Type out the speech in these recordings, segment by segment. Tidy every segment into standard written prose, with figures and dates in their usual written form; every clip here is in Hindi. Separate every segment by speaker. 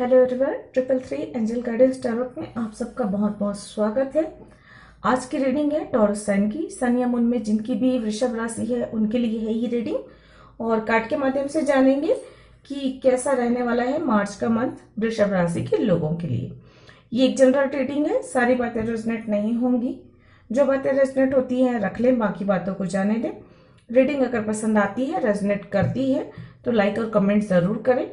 Speaker 1: Hello everyone, 333 angel guidance tarot में आप सबका बहुत बहुत स्वागत है। आज की रीडिंग है टॉरस साइन की। सन या मून में जिनकी भी वृषभ राशि है उनके लिए है ये रीडिंग। और कार्ड के माध्यम से जानेंगे कि कैसा रहने वाला है मार्च का मंथ वृषभ राशि के लोगों के लिए। ये एक जनरल रीडिंग है, सारी बातें रेजोनेट नहीं होंगी। जो बातें रेजोनेट होती हैं रख लें, बाकी बातों को जाने दें। रीडिंग अगर पसंद आती है, रेजोनेट करती है तो लाइक और कमेंट जरूर करें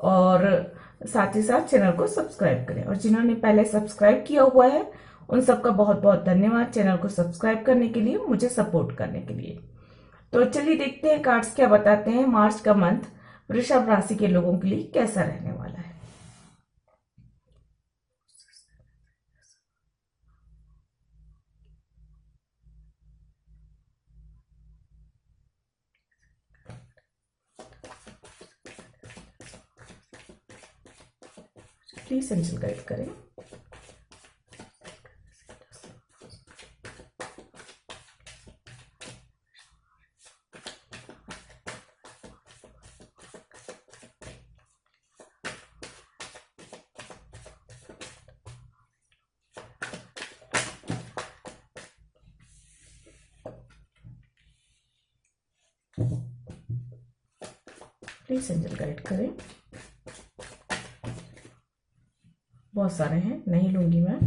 Speaker 1: और साथ ही साथ चैनल को सब्सक्राइब करें। और जिन्होंने पहले सब्सक्राइब किया हुआ है उन सबका बहुत बहुत धन्यवाद चैनल को सब्सक्राइब करने के लिए, मुझे सपोर्ट करने के लिए। तो चलिए देखते हैं कार्ड्स क्या बताते हैं मार्च का मंथ वृषभ राशि के लोगों के लिए कैसा रहने वाला है। प्लीज एंजल गाइड करें। प्लीज एंजल गाइड करें। बहुत सारे हैं, नहीं लूंगी मैं।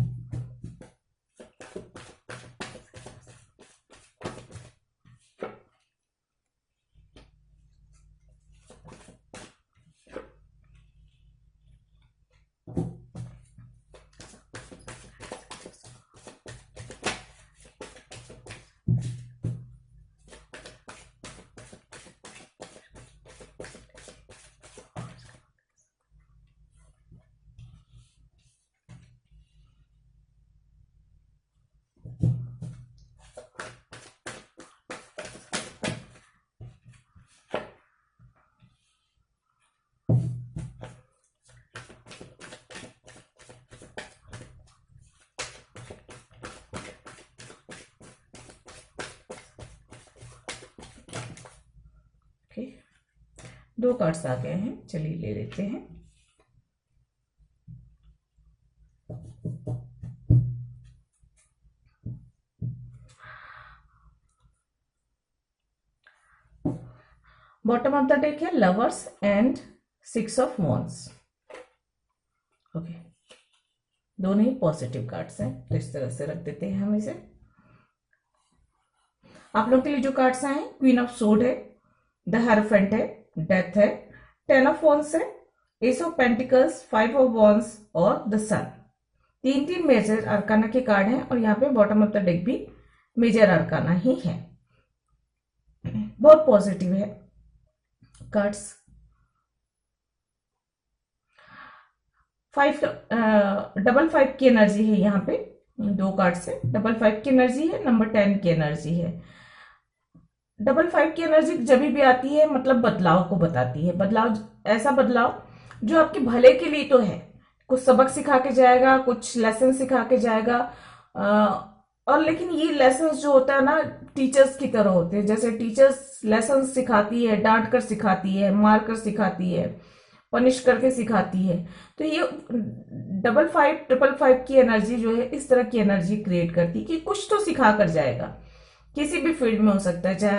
Speaker 1: ओके, दो कार्ड्स आ गए हैं, चलिए ले लेते हैं। बॉटम ऑफ द डेक है lovers and 6 of wands. Okay, दोनों ही पॉजिटिव कार्ड्स हैं, तो इस तरह से रख देते हैं हम इसे। आप लोग के लिए जो कार्ड्स आए हैं, क्वीन ऑफ सोर्ड है, द हेरोफेंट है, डेथ है, 10 ऑफ वॉन्ड्स है, S of pentacles, 5 of wands और द सन। तीन तीन मेजर अरकाना के कार्ड हैं और यहाँ पे बॉटम ऑफ द डेक भी मेजर अरकाना ही है। बहुत पॉजिटिव है कार्ड्स। 5 की एनर्जी है यहाँ पे, दो कार्ड से 5 की एनर्जी है, नंबर 10 की एनर्जी है। 5 की एनर्जी जब भी आती है मतलब बदलाव को बताती है। बदलाव, ऐसा बदलाव जो आपके भले के लिए तो है, कुछ सबक सिखा के जाएगा, कुछ लेसन सिखा के जाएगा। और लेकिन ये लेसन जो होता है ना, टीचर्स की तरह होते हैं। जैसे टीचर्स लेसन सिखाती है, डांट कर सिखाती है, मार कर सिखाती है, पनिश करके सिखाती है। तो ये 5 की एनर्जी जो है इस तरह की एनर्जी क्रिएट करती है कि कुछ तो सिखा कर जाएगा। किसी भी फील्ड में हो सकता है, चाहे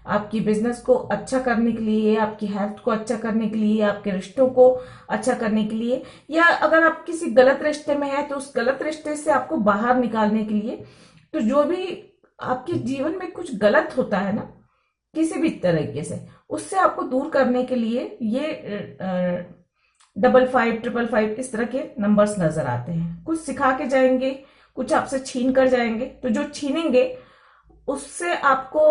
Speaker 1: आपकी बिजनेस को अच्छा करने के लिए, आपकी हेल्थ को अच्छा करने के लिए, आपके रिश्तों को अच्छा करने के लिए, या अगर आप किसी गलत रिश्ते में है तो उस गलत रिश्ते से आपको बाहर निकालने के लिए। तो जो भी आपके जीवन में कुछ गलत होता है ना, किसी भी तरीके से, उससे आपको दूर करने के लिए ये 5 इस तरह के नंबर्स नजर आते हैं। कुछ सिखा के जाएंगे, कुछ आपसे छीन कर जाएंगे। तो जो छीनेंगे उससे आपको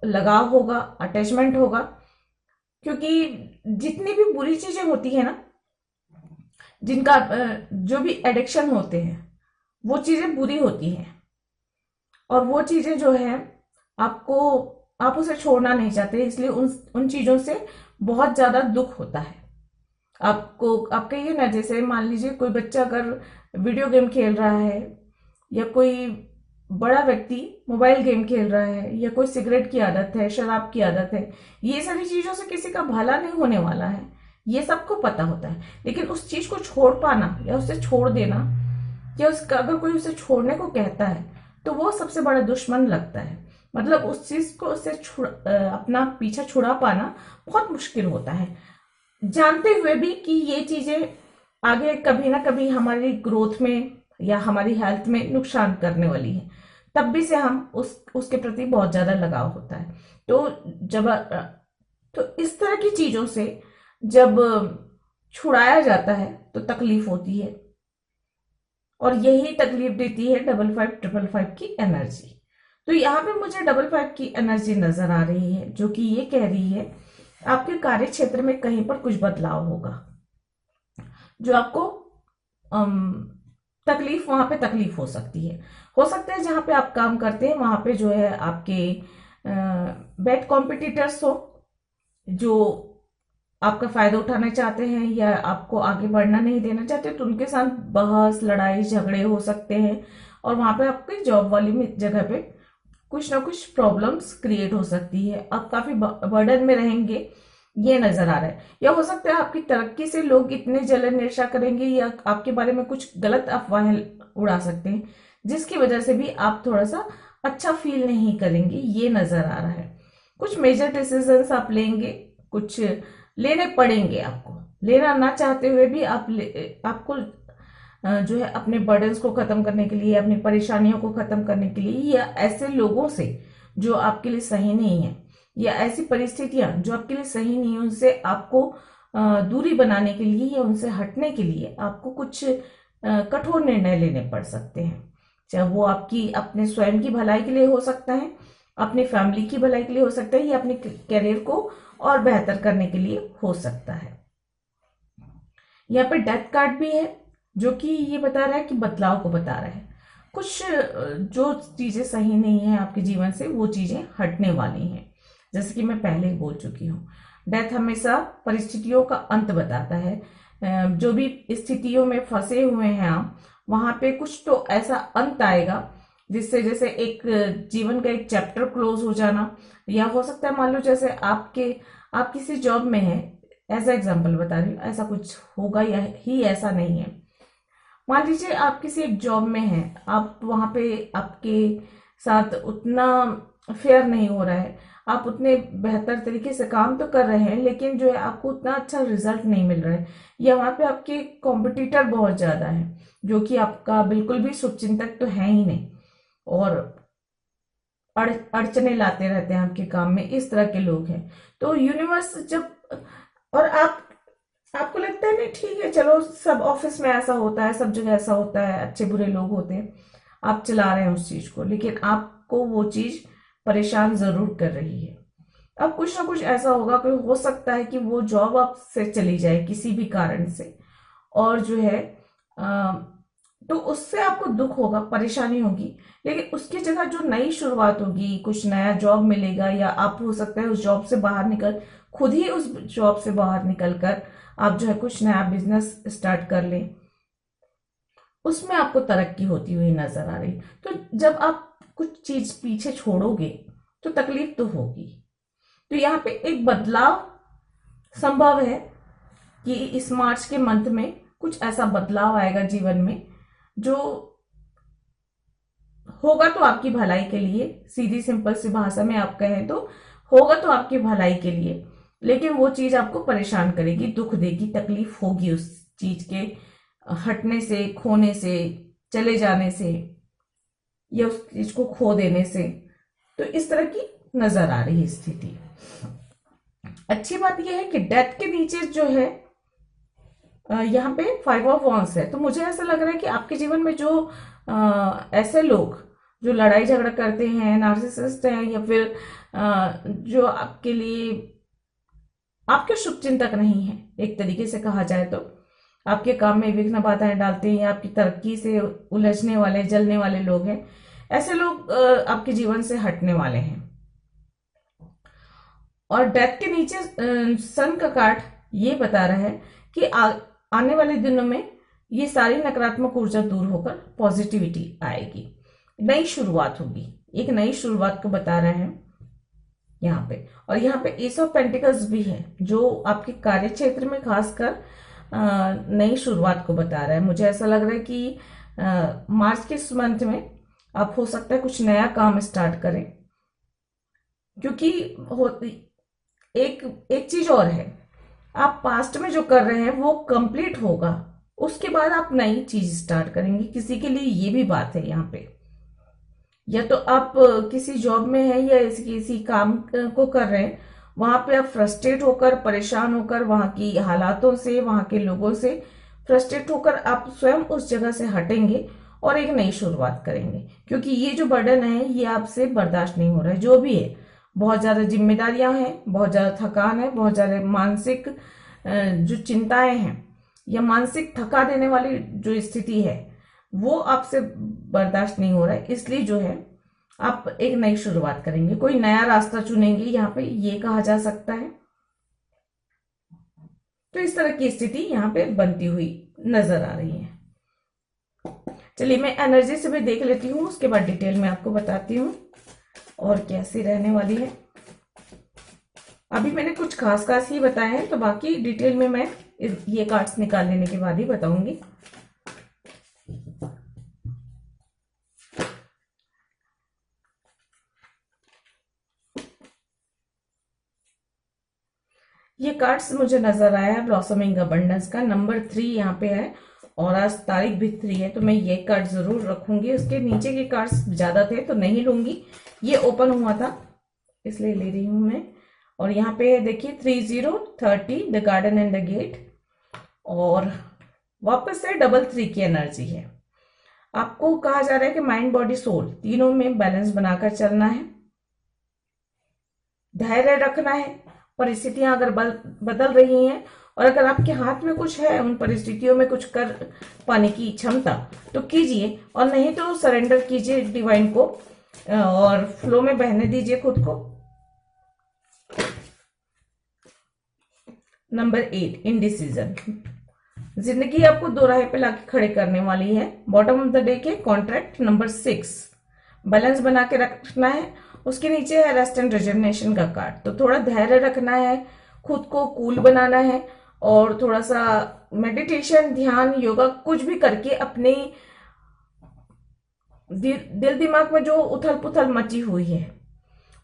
Speaker 1: लगाव होगा, अटैचमेंट होगा, क्योंकि जितनी भी बुरी चीजें होती है ना, जिनका जो भी एडिक्शन होते हैं, वो चीजें बुरी होती हैं। और वो चीजें जो है आप उसे छोड़ना नहीं चाहते, इसलिए उन चीजों से बहुत ज्यादा दुख होता है आपको। आप कहिए ना, जैसे मान लीजिए कोई बच्चा अगर वीडियो गेम खेल रहा है, या कोई बड़ा व्यक्ति मोबाइल गेम खेल रहा है, या कोई सिगरेट की आदत है, शराब की आदत है, ये सारी चीजों से किसी का भला नहीं होने वाला है। ये सबको पता होता है, लेकिन उस चीज को छोड़ पाना या उसे छोड़ देना, या उसका अगर कोई उसे छोड़ने को कहता है तो वो सबसे बड़ा दुश्मन लगता है। मतलब उस चीज को उससे अपना पीछा छुड़ा पाना बहुत मुश्किल होता है, जानते हुए भी कि ये चीजें आगे कभी ना कभी हमारी ग्रोथ में या हमारी हेल्थ में नुकसान करने वाली है, तब भी से हम उसके प्रति बहुत ज्यादा लगाव होता है। तो जब तो इस तरह की चीजों से जब छुड़ाया जाता है तो तकलीफ होती है, और यही तकलीफ देती है 5555 की एनर्जी। तो यहाँ पे मुझे 55 की एनर्जी नजर आ रही है, जो कि ये कह रही है आपके कार्य क्षेत्र में कहीं पर कुछ बदलाव होगा, जो आपको तकलीफ, वहां पे तकलीफ हो सकती है। हो सकता है जहां पे आप काम करते हैं वहां पे जो है आपके बैड कॉम्पिटिटर्स हो, जो आपका फायदा उठाना चाहते हैं या आपको आगे बढ़ना नहीं देना चाहते, तो उनके साथ बहस, लड़ाई, झगड़े हो सकते हैं, और वहां पे आपकी जॉब वाली जगह पे कुछ ना कुछ प्रॉब्लम्स क्रिएट हो सकती है। आप काफी बर्डन में रहेंगे, ये नजर आ रहा है। या हो सकता है आपकी तरक्की से लोग इतने जलन ईर्ष्या करेंगे या आपके बारे में कुछ गलत अफवाहें उड़ा सकते हैं, जिसकी वजह से भी आप थोड़ा सा अच्छा फील नहीं करेंगे, ये नजर आ रहा है। कुछ मेजर डिसीजंस आप लेंगे, कुछ लेने पड़ेंगे आपको, लेना ना चाहते हुए भी आपको जो है अपने बर्डन्स को खत्म करने के लिए, अपनी परेशानियों को खत्म करने के लिए, या ऐसे लोगों से जो आपके लिए सही नहीं है, या ऐसी परिस्थितियां जो आपके लिए सही नहीं है, उनसे आपको दूरी बनाने के लिए या उनसे हटने के लिए आपको कुछ कठोर निर्णय लेने पड़ सकते हैं। चाहे वो आपकी अपने स्वयं की भलाई के लिए हो सकता है, अपनी फैमिली की भलाई के लिए हो सकता है, या अपने करियर को और बेहतर करने के लिए हो सकता है। यहाँ पे डेथ कार्ड भी है, जो कि ये बता रहा है कि बदलाव को बता रहा है। कुछ जो चीजें सही नहीं है आपके जीवन से, वो चीजें हटने वाली हैं, जैसे कि मैं पहले ही बोल चुकी हूँ। डेथ हमेशा परिस्थितियों का अंत बताता है। जो भी स्थितियों में फंसे हुए हैं आप, वहां पे कुछ तो ऐसा अंत आएगा जिससे, जैसे एक जीवन का एक चैप्टर क्लोज हो जाना, या हो सकता है मान लो जैसे आप किसी जॉब में हैं, एज एग्जाम्पल बता रही हूँ, ऐसा कुछ होगा या ही ऐसा नहीं है। मान लीजिए आप किसी एक जॉब में हैं, आप वहां पे आपके साथ उतना फेयर नहीं हो रहा है, आप उतने बेहतर तरीके से काम तो कर रहे हैं, लेकिन जो है आपको उतना अच्छा रिजल्ट नहीं मिल रहा है, या वहां पे आपके कॉम्पिटिटर बहुत ज्यादा है, जो कि आपका बिल्कुल भी शुभचिंतक तो है ही नहीं, और अड़चने लाते रहते हैं आपके काम में, इस तरह के लोग हैं। तो यूनिवर्स जब, और आपको लगता है नहीं ठीक है, चलो सब ऑफिस में ऐसा होता है, सब जगह ऐसा होता है, अच्छे बुरे लोग होते हैं, आप चला रहे हैं उस चीज को, लेकिन आपको वो चीज परेशान जरूर कर रही है। अब कुछ ना कुछ ऐसा होगा, कोई हो सकता है कि वो जॉब आपसे चली जाए किसी भी कारण से, और जो है तो उससे आपको दुख होगा, परेशानी होगी, लेकिन उसकी जगह जो नई शुरुआत होगी, कुछ नया जॉब मिलेगा, या आप हो सकता है उस जॉब से बाहर निकल, खुद ही उस जॉब से बाहर निकल कर आप जो है कुछ नया बिजनेस स्टार्ट कर लें, उसमें आपको तरक्की होती हुई नजर आ रही। तो जब आप कुछ चीज पीछे छोड़ोगे तो तकलीफ तो होगी। तो यहाँ पे एक बदलाव संभव है कि इस मार्च के मंथ में कुछ ऐसा बदलाव आएगा जीवन में, जो होगा तो आपकी भलाई के लिए, सीधी सिंपल सी भाषा में आप कहें तो होगा तो आपकी भलाई के लिए, लेकिन वो चीज आपको परेशान करेगी, दुख देगी, तकलीफ होगी उस चीज के हटने से, खोने से, चले जाने से, या उस चीज को खो देने से। तो इस तरह की नजर आ रही स्थिति। अच्छी बात यह है कि डेथ के नीचे जो है यहाँ पे 5 ऑफ वॉन्ड्स है, तो मुझे ऐसा लग रहा है कि आपके जीवन में जो ऐसे लोग जो लड़ाई झगड़ा करते हैं, नार्सिसिस्ट हैं, या फिर जो आपके लिए आपके शुभचिंतक नहीं है, एक तरीके से कहा जाए तो आपके काम में विघ्न बाधाएं डालते हैं, या आपकी तरक्की से उलझने वाले, जलने वाले लोग हैं, ऐसे लोग आपके जीवन से हटने वाले हैं। और डेथ के नीचे सन का कार्ड ये बता रहा है कि आने वाले दिनों में ये सारी नकारात्मक ऊर्जा दूर होकर पॉजिटिविटी आएगी, नई शुरुआत होगी, एक नई शुरुआत को बता रहा है यहाँ पे। और यहाँ पे एस ऑफ पेंटिकल्स भी है जो आपके कार्य क्षेत्र में खासकर नई शुरुआत को बता रहा है। मुझे ऐसा लग रहा है कि मार्च के इस मंथ में आप हो सकता है कुछ नया काम स्टार्ट करें, क्योंकि एक एक चीज और है, आप पास्ट में जो कर रहे हैं वो कंप्लीट होगा, उसके बाद आप नई चीज स्टार्ट करेंगे। किसी के लिए ये भी बात है यहाँ पे, या तो आप किसी जॉब में हैं या किसी काम को कर रहे हैं, वहां पे आप फ्रस्ट्रेट होकर, परेशान होकर, वहां की हालातों से, वहां के लोगों से फ्रस्ट्रेट होकर आप स्वयं उस जगह से हटेंगे और एक नई शुरुआत करेंगे, क्योंकि ये जो बर्डन है ये आपसे बर्दाश्त नहीं हो रहा है। जो भी है, बहुत ज्यादा जिम्मेदारियां हैं, बहुत ज्यादा थकान है, बहुत ज्यादा मानसिक जो चिंताएं हैं या मानसिक थका देने वाली जो स्थिति है वो आपसे बर्दाश्त नहीं हो रहा है। इसलिए जो है आप एक नई शुरुआत करेंगे, कोई नया रास्ता चुनेंगे, यहाँ पे ये कहा जा सकता है। तो इस तरह की स्थिति यहाँ पे बनती हुई नजर आ रही है। चलिए मैं एनर्जी से भी देख लेती हूँ, उसके बाद डिटेल में आपको बताती हूँ और कैसी रहने वाली है। अभी मैंने कुछ खास खास ही बताए हैं, तो बाकी डिटेल में मैं ये कार्ड्स निकाल लेने के बाद ही बताऊंगी। ये कार्ड्स मुझे नजर आया है ब्लॉसमिंग अबंडेंस का, नंबर 3 यहाँ पे है और आज तारीख भी 3 है, तो मैं ये कार्ड जरूर रखूंगी। उसके नीचे के कार्ड्स ज्यादा थे तो नहीं लूंगी, ये ओपन हुआ था इसलिए ले रही हूं मैं। और यहाँ पे देखिए 3030 the garden and the gate, और वापस से 33 की एनर्जी है। आपको कहा जा रहा है कि माइंड बॉडी सोल तीनों में बैलेंस बनाकर चलना है, धैर्य रखना है। परिस्थितियां अगर बदल रही हैं और अगर आपके हाथ में कुछ है उन परिस्थितियों में कुछ कर पाने की क्षमता, तो कीजिए, और नहीं तो सरेंडर कीजिए डिवाइन को और फ्लो में बहने दीजिए खुद को। नंबर 8 इनडिसीजन, जिंदगी आपको दो राह पे लाके खड़े करने वाली है। बॉटम ऑफ द डे के कॉन्ट्रैक्ट नंबर 6, बैलेंस बना के रखना है। उसके नीचे है रेस्ट एंड रिजर्वेशन का कार्ड, तो थोड़ा धैर्य रखना है, खुद को कूल बनाना है और थोड़ा सा मेडिटेशन, ध्यान, योगा कुछ भी करके अपने दिल दिमाग में जो उथल पुथल मची हुई है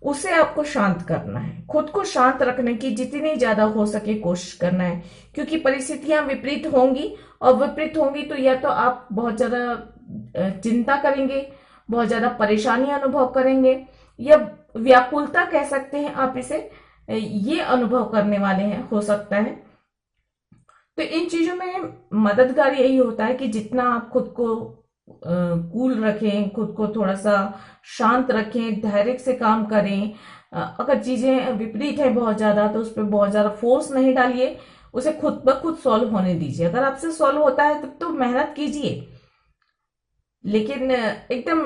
Speaker 1: उसे आपको शांत करना है। खुद को शांत रखने की जितनी ज्यादा हो सके कोशिश करना है, क्योंकि परिस्थितियां विपरीत होंगी, और विपरीत होंगी तो या तो आप बहुत ज्यादा चिंता करेंगे, बहुत ज्यादा परेशानी अनुभव करेंगे, या व्याकुलता कह सकते हैं आप इसे, ये अनुभव करने वाले हैं, हो सकता है। तो इन चीजों में मददगार यही होता है कि जितना आप खुद को कूल रखें, खुद को थोड़ा सा शांत रखें, धैर्य से काम करें। अगर चीजें विपरीत है बहुत ज्यादा तो उस पर बहुत ज्यादा फोर्स नहीं डालिए, उसे खुद ब खुद सॉल्व होने दीजिए। अगर आपसे सॉल्व होता है तब तो मेहनत कीजिए, लेकिन एकदम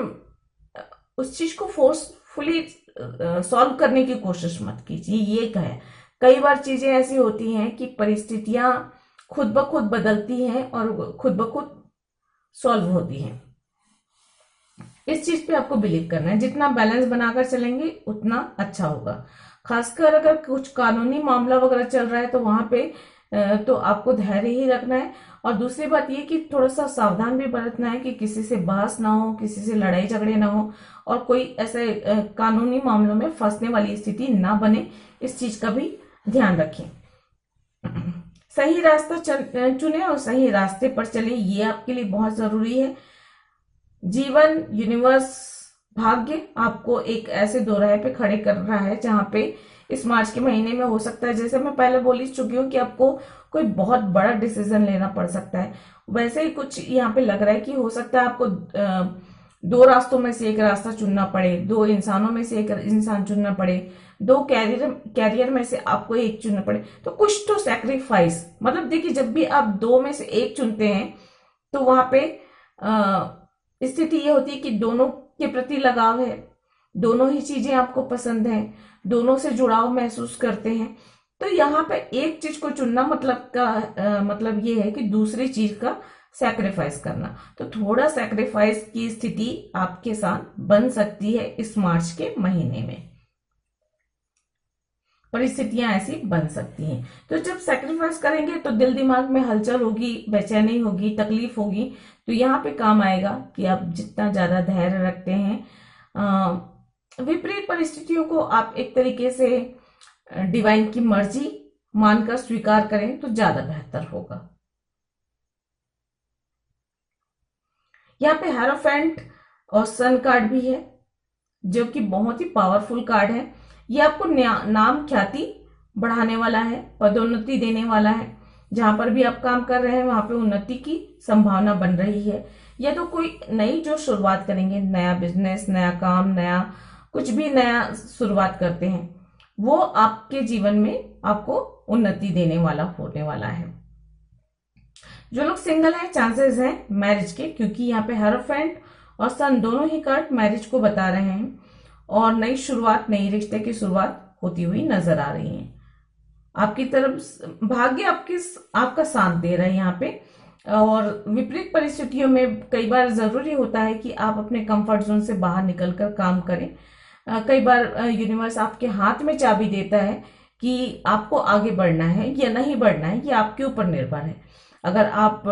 Speaker 1: उस चीज को फोर्सफुली सॉल्व करने की कोशिश मत कीजिए। ये कहे, कई बार चीजें ऐसी होती हैं कि परिस्थितियां खुद ब खुद बदलती हैं और खुद ब खुद सॉल्व होती हैं। इस चीज पे आपको बिलीव करना है, जितना बैलेंस बनाकर चलेंगे उतना अच्छा होगा। खासकर अगर कुछ कानूनी मामला वगैरह चल रहा है तो वहां पे तो आपको धैर्य ही रखना है। और दूसरी बात ये कि थोड़ा सा सावधान भी बरतना है कि किसी से बहस ना हो, किसी से लड़ाई झगड़े ना हो, और कोई ऐसे कानूनी मामलों में फंसने वाली स्थिति ना बने, इस चीज का भी ध्यान रखें। सही रास्ता चुने और सही रास्ते पर चले, ये आपके लिए बहुत जरूरी है। जीवन, यूनिवर्स, भाग्य आपको एक ऐसे दोराहे पे खड़े कर रहा है जहां पे इस मार्च के महीने में हो सकता है, जैसे मैं पहले बोल चुकी हूँ, कि आपको कोई बहुत बड़ा डिसीजन लेना पड़ सकता है। वैसे ही कुछ यहाँ पे लग रहा है कि हो सकता है आपको दो रास्तों में से एक रास्ता चुनना पड़े, दो इंसानों में से एक इंसान चुनना पड़े, दो कैरियर में से आपको एक चुनना पड़े। तो कुछ तो सैक्रिफाइस, मतलब देखिए जब भी आप दो में से एक चुनते हैं तो वहां पे स्थिति ये होती है कि दोनों के प्रति लगाव है, दोनों ही चीजें आपको पसंद हैं, दोनों से जुड़ाव महसूस करते हैं। तो यहाँ पे एक चीज को चुनना मतलब ये है कि दूसरी चीज का सैक्रिफाइस करना। तो थोड़ा सैक्रिफाइस की स्थिति आपके साथ बन सकती है इस मार्च के महीने में। परिस्थितियां ऐसी बन सकती हैं। तो जब सेक्रीफाइस करेंगे तो दिल दिमाग में हलचल होगी, बेचैनी होगी, तकलीफ होगी। तो यहाँ पे काम आएगा कि आप जितना ज्यादा धैर्य रखते हैं, विपरीत परिस्थितियों को आप एक तरीके से डिवाइन की मर्जी मानकर स्वीकार करें तो ज्यादा बेहतर होगा। यहाँ पे हेरोफेंट और सन कार्ड भी है, जो कि बहुत ही पावरफुल कार्ड है। ये आपको नाम ख्याति बढ़ाने वाला है, पदोन्नति देने वाला है। जहां पर भी आप काम कर रहे हैं वहां पे उन्नति की संभावना बन रही है। या तो कोई नई जो शुरुआत करेंगे, नया बिजनेस, नया काम, नया कुछ भी नया शुरुआत करते हैं, वो आपके जीवन में आपको उन्नति देने वाला होने वाला है। जो लोग सिंगल हैं, चांसेस हैं मैरिज के, क्योंकि यहाँ पे हेरोफेंट और सन दोनों ही कार्ड मैरिज को बता रहे हैं और नई शुरुआत, नई रिश्ते की शुरुआत होती हुई नजर आ रही है। आपकी तरफ भाग्य आपका साथ दे रहा है यहाँ पे। और विपरीत परिस्थितियों में कई बार जरूरी होता है कि आप अपने कंफर्ट जोन से बाहर निकलकर काम करें। कई बार यूनिवर्स आपके हाथ में चाबी देता है कि आपको आगे बढ़ना है या नहीं बढ़ना है, ये आपके ऊपर निर्भर है। अगर आप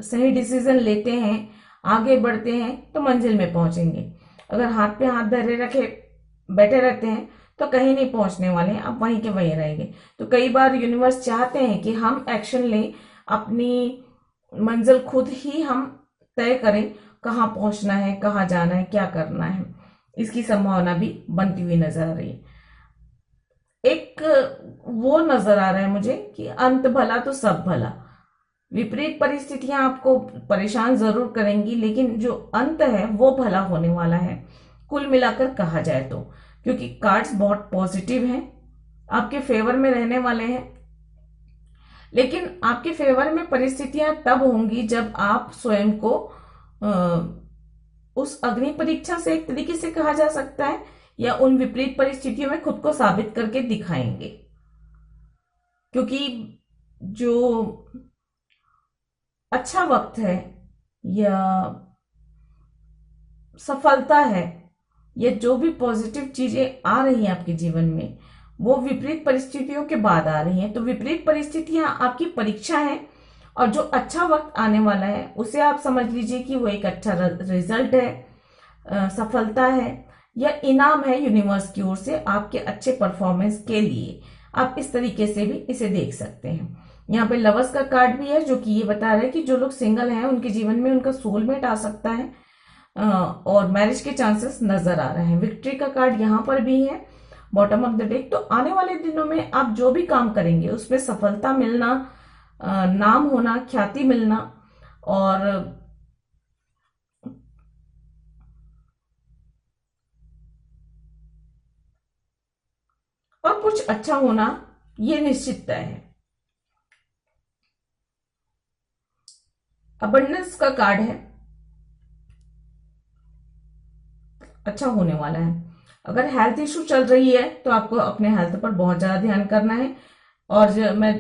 Speaker 1: सही डिसीजन लेते हैं, आगे बढ़ते हैं, तो मंजिल में पहुंचेंगे। अगर हाथ पे हाथ धरे रखे बैठे रहते हैं तो कहीं नहीं पहुंचने वाले हैं, आप वहीं के वहीं रहेंगे। तो कई बार यूनिवर्स चाहते हैं कि हम एक्शन लें, अपनी मंजिल खुद ही हम तय करें, कहाँ पहुंचना है, कहाँ जाना है, क्या करना है। इसकी संभावना भी बनती हुई नजर आ रही है। एक वो नजर आ रहा है मुझे कि अंत भला तो सब भला। विपरीत परिस्थितियां आपको परेशान जरूर करेंगी, लेकिन जो अंत है वो भला होने वाला है, कुल मिलाकर कहा जाए तो। क्योंकि कार्ड्स बहुत पॉजिटिव हैं, आपके फेवर में रहने वाले हैं। लेकिन आपके फेवर में परिस्थितियां तब होंगी जब आप स्वयं को उस अग्नि परीक्षा से, एक तरीके से कहा जा सकता है, या उन विपरीत परिस्थितियों में खुद को साबित करके दिखाएंगे। क्योंकि जो अच्छा वक्त है या सफलता है या जो भी पॉजिटिव चीजें आ रही हैं आपके जीवन में, वो विपरीत परिस्थितियों के बाद आ रही हैं। तो विपरीत परिस्थितियां आपकी परीक्षा है, और जो अच्छा वक्त आने वाला है उसे आप समझ लीजिए कि वो एक अच्छा रिजल्ट है, सफलता है या इनाम है यूनिवर्स की ओर से आपके अच्छे परफॉर्मेंस के लिए। आप इस तरीके से भी इसे देख सकते हैं। यहाँ पे लवर्स का कार्ड भी है, जो कि ये बता रहा है कि जो लोग सिंगल हैं उनके जीवन में उनका सोलमेट आ सकता है और मैरिज के चांसेस नजर आ रहे हैं। विक्ट्री का कार्ड यहाँ पर भी है बॉटम ऑफ द डेक। तो आने वाले दिनों में आप जो भी काम करेंगे उसमें सफलता मिलना, नाम होना, ख्याति मिलना और कुछ अच्छा होना, ये निश्चित तय है। अबंडेंस का कार्ड है, अच्छा होने वाला है। अगर हेल्थ इशू चल रही है तो आपको अपने हेल्थ पर बहुत ज्यादा ध्यान करना है। और मैं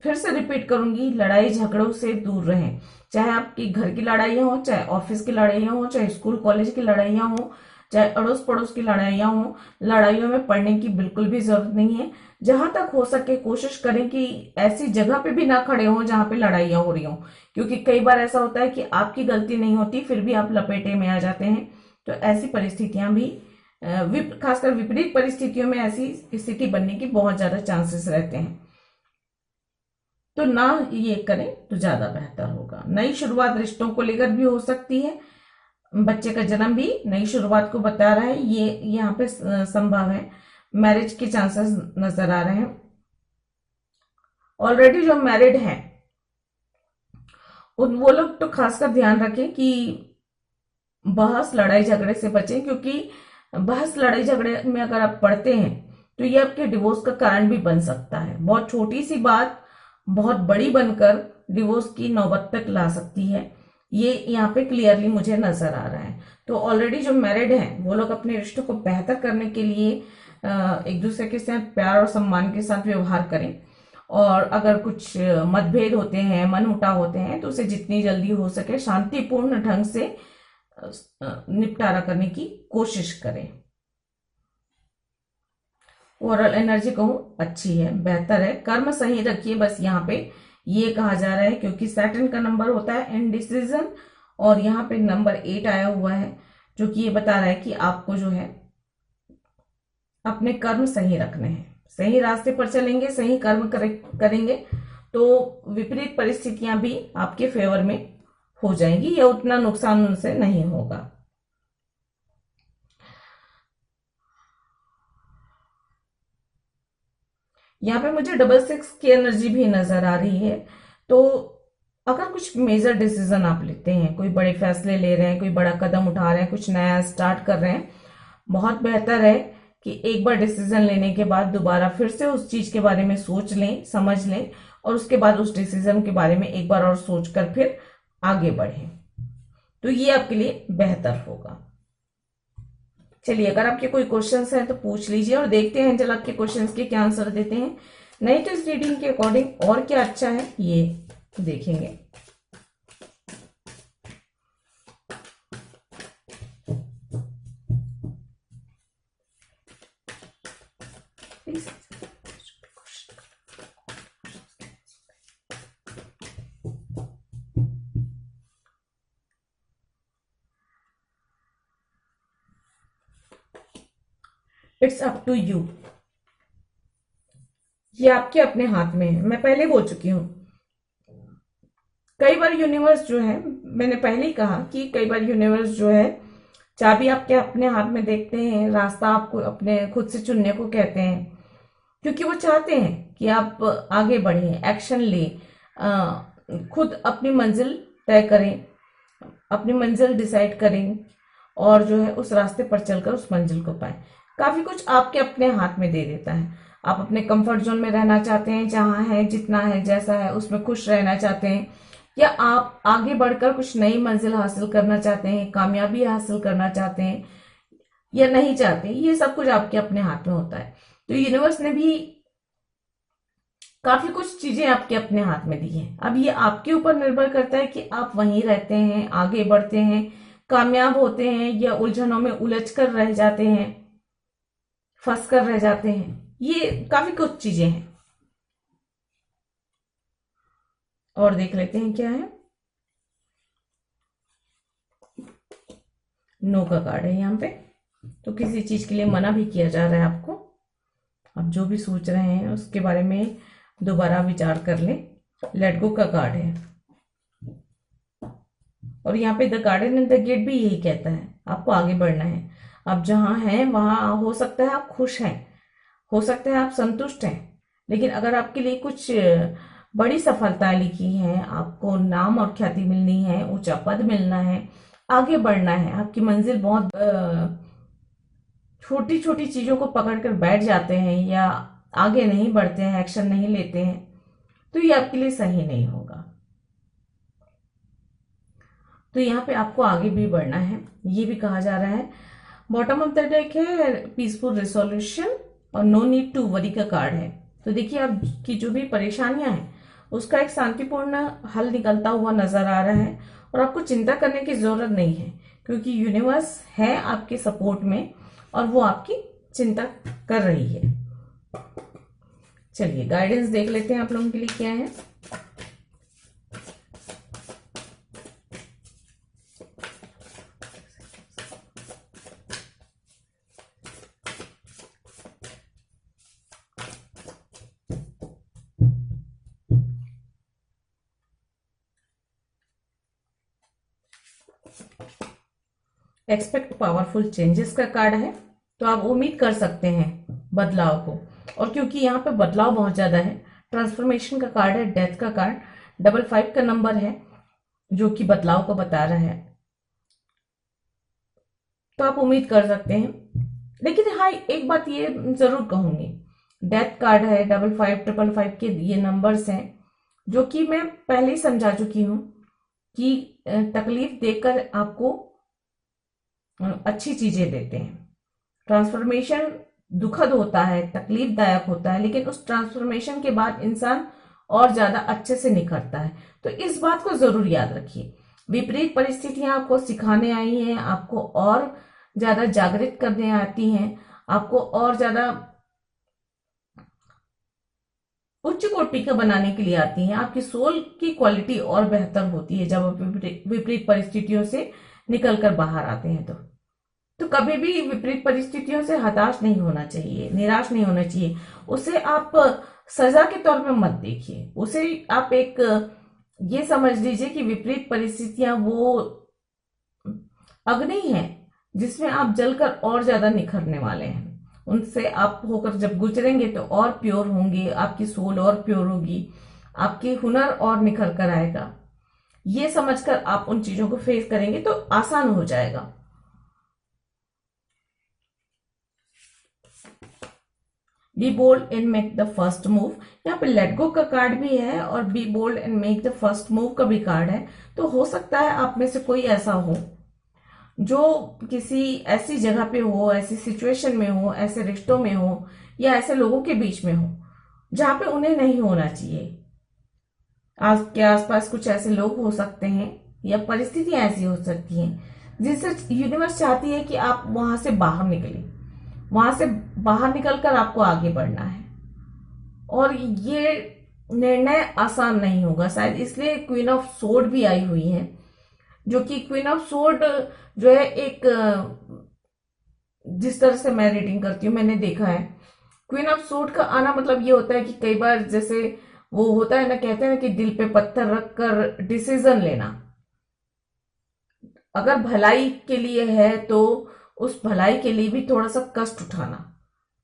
Speaker 1: फिर से रिपीट करूंगी, लड़ाई झगड़ों से दूर रहें। चाहे आपकी घर की लड़ाइयां हो, चाहे ऑफिस की लड़ाइयां हो, चाहे स्कूल कॉलेज की लड़ाइयां हो, चाहे अड़ोस पड़ोस की लड़ाइयां हो, लड़ाइयों में पड़ने की बिल्कुल भी जरूरत नहीं है। जहां तक हो सके कोशिश करें कि ऐसी जगह पे भी ना खड़े हो जहां पे लड़ाइयां हो रही हो, क्योंकि कई बार ऐसा होता है कि आपकी गलती नहीं होती फिर भी आप लपेटे में आ जाते हैं। तो ऐसी परिस्थितियां भी, खासकर विपरीत परिस्थितियों में ऐसी स्थिति बनने की बहुत ज्यादा चांसेस रहते हैं। तो ना ये करें तो ज्यादा बेहतर होगा। नई शुरुआत रिश्तों को लेकर भी हो सकती है। बच्चे का जन्म भी नई शुरुआत को बता रहा है, ये यहाँ पे संभव है। मैरिज के चांसेस नजर आ रहे हैं। ऑलरेडी जो मैरिड हैं उन वो लोग तो खासकर ध्यान रखें कि बहस लड़ाई झगड़े से बचें, क्योंकि बहस लड़ाई झगड़े में अगर आप पड़ते हैं तो ये आपके डिवोर्स का कारण भी बन सकता है। बहुत छोटी सी बात बहुत बड़ी बनकर डिवोर्स की नौबत तक ला सकती है, ये यहाँ पे क्लियरली मुझे नजर आ रहा है। तो ऑलरेडी जो मैरिड हैं वो लोग अपने रिश्तों को बेहतर करने के लिए एक दूसरे के साथ प्यार और सम्मान के साथ व्यवहार करें। और अगर कुछ मतभेद होते हैं, मनमुटाव होते हैं, तो उसे जितनी जल्दी हो सके शांतिपूर्ण ढंग से निपटारा करने की कोशिश करें। ओवरऑल एनर्जी कहूँ अच्छी है, बेहतर है। कर्म सही रखिए, बस यहाँ पे ये कहा जा रहा है, क्योंकि सैटर्न का नंबर होता है इनडिसीजन और यहाँ पे नंबर 8 आया हुआ है, जो कि ये बता रहा है कि आपको जो है अपने कर्म सही रखने हैं, सही रास्ते पर चलेंगे, सही कर्म करेंगे तो विपरीत परिस्थितियां भी आपके फेवर में हो जाएंगी या उतना नुकसान उनसे नहीं होगा। यहाँ पे मुझे 66 की एनर्जी भी नजर आ रही है। तो अगर कुछ मेजर डिसीजन आप लेते हैं, कोई बड़े फैसले ले रहे हैं, कोई बड़ा कदम उठा रहे हैं, कुछ नया स्टार्ट कर रहे हैं, बहुत बेहतर है कि एक बार डिसीजन लेने के बाद दोबारा फिर से उस चीज के बारे में सोच लें, समझ लें और उसके बाद उस डिसीजन के बारे में एक बार और सोचकर फिर आगे बढ़ें, तो ये आपके लिए बेहतर होगा। चलिए, अगर आपके कोई क्वेश्चंस हैं तो पूछ लीजिए और देखते हैं एंजल आपके क्वेश्चंस के क्या आंसर देते हैं। नहीं तो इस रीडिंग के अकॉर्डिंग और क्या अच्छा है ये देखेंगे। इट्स अप टू यू, ये आपके अपने हाथ में है। मैं पहले बोल चुकी हूं, कई बार यूनिवर्स जो है, मैंने पहले ही कहा कि कई बार यूनिवर्स जो है चाबी आपके अपने हाथ में देखते हैं, रास्ता आपको अपने खुद से चुनने को कहते हैं, क्योंकि वो चाहते हैं कि आप आगे बढ़ें, एक्शन लें, खुद अपनी मंजिल तय करें, अपनी मंजिल डिसाइड करें और जो है उस रास्ते पर चलकर उस मंजिल को पाए। काफी कुछ आपके अपने हाथ में दे देता है। आप अपने कंफर्ट जोन में रहना चाहते हैं, जहां है, जितना है, जैसा है उसमें खुश रहना चाहते हैं, या आप आगे बढ़कर कुछ नई मंजिल हासिल करना चाहते हैं, कामयाबी हासिल करना चाहते हैं या नहीं चाहते, ये सब कुछ आपके अपने हाथ में होता है। तो यूनिवर्स ने भी काफी कुछ चीजें आपके अपने हाथ में दी हैं। अब ये आपके ऊपर निर्भर करता है कि आप वहीं रहते हैं, आगे बढ़ते हैं, कामयाब होते हैं या उलझनों में उलझ कर रह जाते हैं, फंस कर रह जाते हैं। ये काफी कुछ चीजें हैं। और देख लेते हैं क्या है। नो का कार्ड है यहाँ पे, तो किसी चीज के लिए मना भी किया जा रहा है आपको। आप जो भी सोच रहे हैं उसके बारे में दोबारा विचार कर लें। लेट गो का कार्ड है और यहाँ पे the garden and the gate भी यही कहता है, आपको आगे बढ़ना है। आप जहां हैं वहां हो सकता है आप खुश हैं, हो सकता है आप संतुष्ट हैं, लेकिन अगर आपके लिए कुछ बड़ी सफलता लिखी है, आपको नाम और ख्याति मिलनी है, ऊंचा पद मिलना है, आगे बढ़ना है, आपकी मंजिल बहुत छोटी छोटी चीजों को पकड़कर बैठ जाते हैं या आगे नहीं बढ़ते हैं, एक्शन नहीं लेते हैं, तो ये आपके लिए सही नहीं होगा। तो यहाँ पे आपको आगे भी बढ़ना है, ये भी कहा जा रहा है। बॉटम ऑफ द डेक है पीसफुल रिसोल्यूशन और नो नीड टू वरी का कार्ड है। तो देखिए, आपकी जो भी परेशानियां हैं उसका एक शांतिपूर्ण हल निकलता हुआ नजर आ रहा है और आपको चिंता करने की जरूरत नहीं है, क्योंकि यूनिवर्स है आपके सपोर्ट में और वो आपकी चिंता कर रही है। चलिए, गाइडेंस देख लेते हैं आप लोगों के लिए क्या है। एक्सपेक्ट पावरफुल चेंजेस का कार्ड है, तो आप उम्मीद कर सकते हैं बदलाव को, और क्योंकि यहाँ पे बदलाव बहुत ज्यादा है, ट्रांसफॉर्मेशन का कार्ड है, डेथ का कार्ड, 55 का नंबर है जो कि बदलाव को बता रहा है, तो आप उम्मीद कर सकते हैं। लेकिन हाँ, एक बात ये जरूर कहूंगी, डेथ कार्ड है, 55 555 के ये नंबर्स हैं जो कि मैं पहले ही समझा चुकी हूं कि तकलीफ देकर आपको अच्छी चीजें देते हैं। ट्रांसफॉर्मेशन दुखद होता है, तकलीफदायक होता है, लेकिन उस ट्रांसफॉर्मेशन के बाद इंसान और ज्यादा अच्छे से निखरता है। तो इस बात को जरूर याद रखिए। विपरीत परिस्थितियां आपको सिखाने आई हैं, आपको और ज्यादा जागृत करने आती हैं, आपको और ज्यादा उच्च कोटि का बनाने के लिए आती हैं। आपकी सोल की क्वालिटी और बेहतर होती है जब आप विपरीत परिस्थितियों से निकलकर बाहर आते हैं। तो कभी भी विपरीत परिस्थितियों से हताश नहीं होना चाहिए, निराश नहीं होना चाहिए। उसे आप सजा के तौर पे मत देखिए, उसे आप एक ये समझ लीजिए कि विपरीत परिस्थितियां वो अग्नि है जिसमें आप जलकर और ज्यादा निखरने वाले हैं। उनसे आप होकर जब गुजरेंगे तो और प्योर होंगे, आपकी सोल और प्योर होगी, आपकी हुनर और निखर कर आएगा। ये समझकर आप उन चीजों को फेस करेंगे तो आसान हो जाएगा। Be bold and make the first move. यहाँ पे लेट गो का कार्ड भी है और be bold and make the first move का भी कार्ड है। तो हो सकता है आप में से कोई ऐसा हो जो किसी ऐसी जगह पे हो, ऐसी सिचुएशन में हो, ऐसे रिश्तों में हो या ऐसे लोगों के बीच में हो जहां पे उन्हें नहीं होना चाहिए। आपके आसपास कुछ ऐसे लोग हो सकते हैं या परिस्थितियां ऐसी हो सकती हैं जिनसे यूनिवर्स चाहती है कि आप वहां से बाहर निकले, वहां से बाहर निकलकर आपको आगे बढ़ना है। और ये निर्णय आसान नहीं होगा शायद, इसलिए क्वीन ऑफ सोर्ड भी आई हुई है, जो कि क्वीन ऑफ सोर्ड जो है एक जिस तरह से मैं रीडिंग करती हूँ मैंने देखा है, क्वीन ऑफ सोर्ड का आना मतलब ये होता है कि कई बार जैसे वो होता है ना, कहते हैं ना कि दिल पे पत्थर रखकर डिसीजन लेना। अगर भलाई के लिए है तो उस भलाई के लिए भी थोड़ा सा कष्ट उठाना,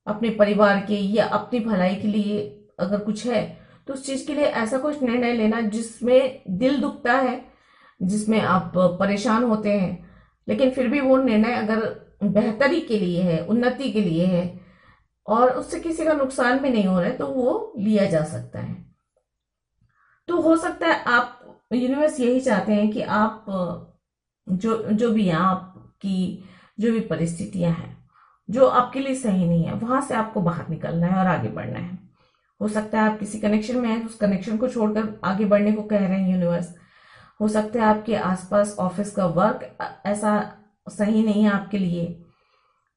Speaker 1: अपने परिवार के या अपनी भलाई के लिए अगर कुछ है तो उस चीज के लिए ऐसा कुछ निर्णय लेना जिसमें दिल दुखता है, जिसमें आप परेशान होते हैं, लेकिन फिर भी वो निर्णय अगर बेहतरी के लिए है, उन्नति के लिए है और उससे किसी का नुकसान भी नहीं हो रहा है तो वो लिया जा सकता है। तो हो सकता है आप, यूनिवर्स यही चाहते हैं कि आप जो जो भी हैं, आपकी जो भी परिस्थितियां हैं जो आपके लिए सही नहीं है वहां से आपको बाहर निकलना है और आगे बढ़ना है। हो सकता है आप किसी कनेक्शन में हैं, उस कनेक्शन को छोड़कर आगे बढ़ने को कह रहे हैं यूनिवर्स। हो सकता है आपके आसपास ऑफिस का वर्क ऐसा सही नहीं है आपके लिए,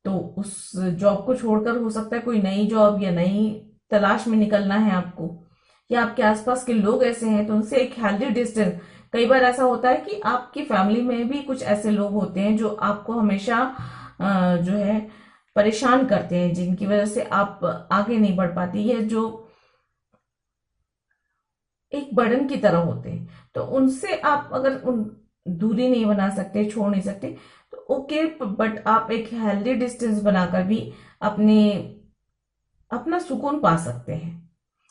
Speaker 1: तो उस जॉब को छोड़कर हो सकता है कोई नई जॉब या नई तलाश में निकलना है आपको। या आपके आसपास के लोग ऐसे हैं तो उनसे एक हेल्दी डिस्टेंस। कई बार ऐसा होता है कि आपकी फैमिली में भी कुछ ऐसे लोग होते हैं जो आपको हमेशा जो है परेशान करते हैं, जिनकी वजह से आप आगे नहीं बढ़ पाती है, जो एक बर्डन की तरह होते हैं। तो उनसे आप अगर उन दूरी नहीं बना सकते, छोड़ नहीं सकते तो ओके, बट आप एक हेल्दी डिस्टेंस बनाकर भी अपने अपना सुकून पा सकते हैं।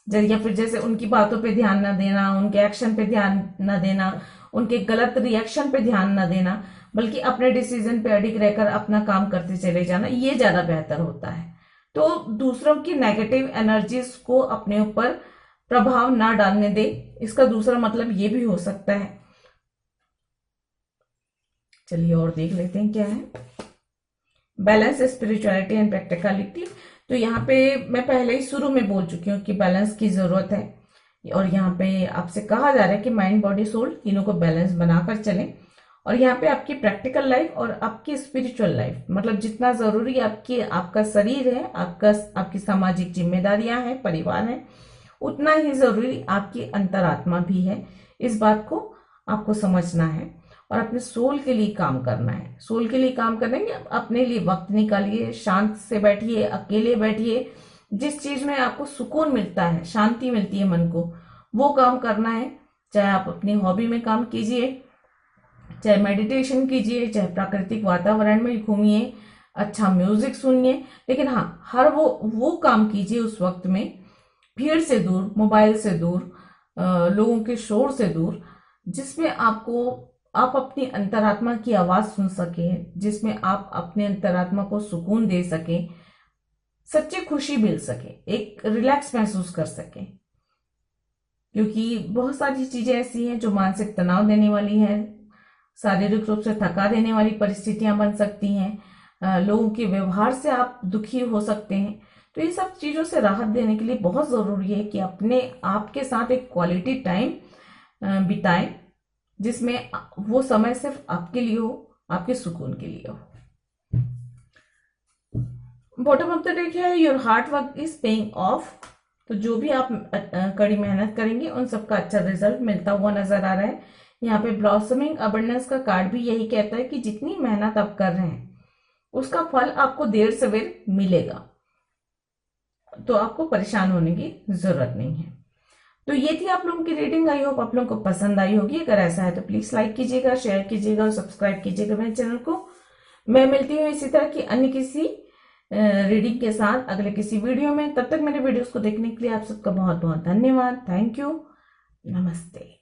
Speaker 1: या फिर जैसे उनकी बातों पे ध्यान ना देना, उनके एक्शन पे ध्यान ना देना, उनके गलत रिएक्शन पे ध्यान ना देना, बल्कि अपने डिसीजन पे अडिग रहकर अपना काम करते चले जाना, ये ज्यादा बेहतर होता है। तो दूसरों की नेगेटिव एनर्जीज को अपने ऊपर प्रभाव ना डालने दे, इसका दूसरा मतलब ये भी हो सकता है। चलिए और देख लेते हैं क्या है। Balance, spirituality and practicality. तो यहाँ पे मैं पहले ही शुरू में बोल चुकी हूँ कि बैलेंस की जरूरत है, और यहाँ पे आपसे कहा जा रहा है कि माइंड बॉडी सोल तीनों को बैलेंस बनाकर चलें। और यहाँ पे आपकी प्रैक्टिकल लाइफ और आपकी स्पिरिचुअल लाइफ, मतलब जितना जरूरी आपकी आपका शरीर है, आपकी सामाजिक जिम्मेदारियां हैं, परिवार है, उतना ही जरूरी आपकी अंतरात्मा भी है। इस बात को आपको समझना है और अपने सोल के लिए काम करना है। सोल के लिए काम करेंगे, अपने लिए वक्त निकालिए, शांत से बैठिए, अकेले बैठिए, जिस चीज में आपको सुकून मिलता है, शांति मिलती है मन को, वो काम करना है। चाहे आप अपनी हॉबी में काम कीजिए, चाहे मेडिटेशन कीजिए, चाहे प्राकृतिक वातावरण में घूमिए, अच्छा म्यूजिक सुनिए, लेकिन हाँ, हर वो काम कीजिए उस वक्त में भीड़ से दूर, मोबाइल से दूर, लोगों के शोर से दूर, जिसमें आप अपनी अंतरात्मा की आवाज सुन सके, जिसमें आप अपने अंतरात्मा को सुकून दे सके, सच्ची खुशी मिल सके, एक रिलैक्स महसूस कर सके। क्योंकि बहुत सारी चीजें ऐसी हैं जो मानसिक तनाव देने वाली हैं, शारीरिक रूप से थका देने वाली परिस्थितियां बन सकती हैं, लोगों के व्यवहार से आप दुखी हो सकते हैं। तो ये सब चीजों से राहत देने के लिए बहुत जरूरी है कि अपने आपके साथ एक क्वालिटी टाइम बिताएं, जिसमें वो समय सिर्फ आपके लिए हो, आपके सुकून के लिए हो। बॉटम ऑफ द डेक है, your hard work is paying off तो जो भी आप कड़ी मेहनत करेंगे उन सबका अच्छा रिजल्ट मिलता हुआ नजर आ रहा है। यहाँ पे ब्लॉसमिंग अबंडेंस का कार्ड भी यही कहता है कि जितनी मेहनत आप कर रहे हैं उसका फल आपको देर सवेर मिलेगा, तो आपको परेशान होने की जरूरत नहीं है। तो ये थी आप लोगों की रीडिंग। आई होप आप लोगों को पसंद आई होगी। अगर ऐसा है तो प्लीज लाइक कीजिएगा, शेयर कीजिएगा और सब्सक्राइब कीजिएगा मेरे चैनल को। मैं मिलती हूँ इसी तरह की अन्य किसी रीडिंग के साथ अगले किसी वीडियो में। तब तक मेरे वीडियोस को देखने के लिए आप सबका बहुत बहुत धन्यवाद। Thank you. नमस्ते।